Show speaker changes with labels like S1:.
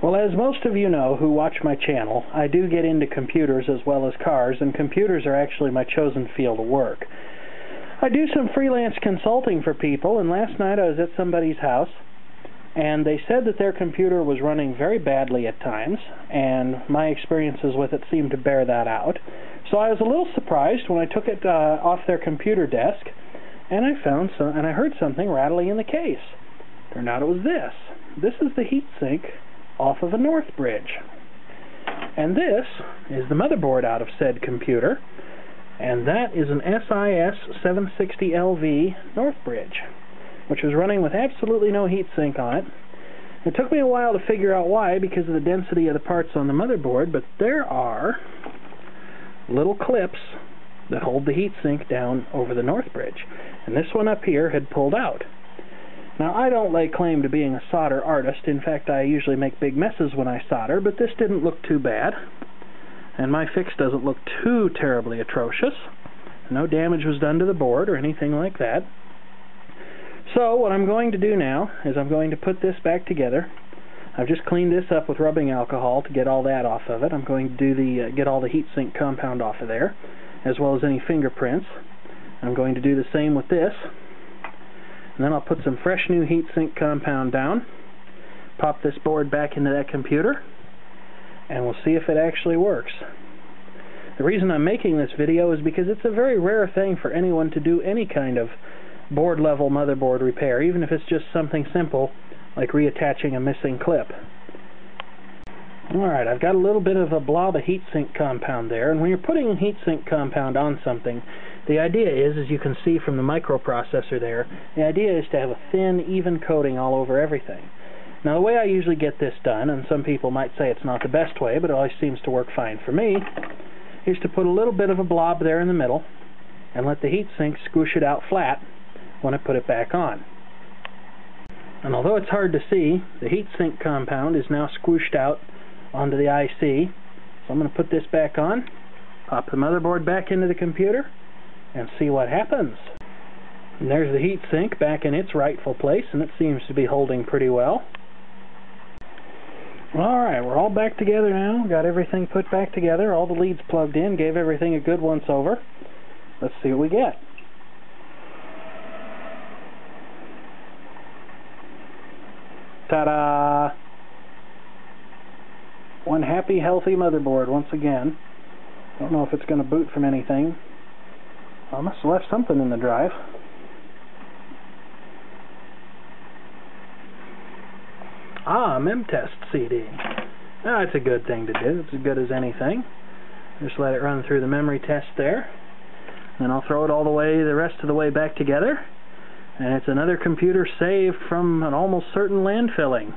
S1: Well, as most of you know who watch my channel, I do get into computers as well as cars, and computers are actually my chosen field of work. I do some freelance consulting for people, and last night I was at somebody's house, and they said that their computer was running very badly at times, and my experiences with it seemed to bear that out. So I was a little surprised when I took it off their computer desk, and I heard something rattling in the case. Turned out it was this. This is the heatsink off of a North Bridge. And this is the motherboard out of said computer, and that is an SIS760LV North Bridge, which was running with absolutely no heatsink on it. It took me a while to figure out why, because of the density of the parts on the motherboard, but there are little clips that hold the heatsink down over the North Bridge, and this one up here had pulled out. Now, I don't lay claim to being a solder artist. In fact, I usually make big messes when I solder, but this didn't look too bad. And my fix doesn't look too terribly atrocious. No damage was done to the board or anything like that. So, what I'm going to do now is I'm going to put this back together. I've just cleaned this up with rubbing alcohol to get all that off of it. I'm going to do get all the heatsink compound off of there, as well as any fingerprints. I'm going to do the same with this. And then I'll put some fresh new heatsink compound down, pop this board back into that computer, and we'll see if it actually works. The reason I'm making this video is because it's a very rare thing for anyone to do any kind of board level motherboard repair, even if it's just something simple like reattaching a missing clip. Alright, I've got a little bit of a blob of heatsink compound there, and when you're putting heatsink compound on something, the idea is, as you can see from the microprocessor there, the idea is to have a thin, even coating all over everything. Now, the way I usually get this done, and some people might say it's not the best way, but it always seems to work fine for me, is to put a little bit of a blob there in the middle and let the heatsink squish it out flat when I put it back on. And although it's hard to see, the heatsink compound is now squished out onto the IC. So I'm going to put this back on, pop the motherboard back into the computer, and see what happens. And there's the heatsink back in its rightful place, and it seems to be holding pretty well. Alright, we're all back together now. Got everything put back together, all the leads plugged in, gave everything a good once over. Let's see what we get. Ta-da! One happy, healthy motherboard once again. Don't know if it's going to boot from anything. I must have left something in the drive. Ah, MemTest CD. Now, it's a good thing to do. It's as good as anything. Just let it run through the memory test there. Then I'll throw it all the rest of the way back together. And it's another computer saved from an almost certain landfilling.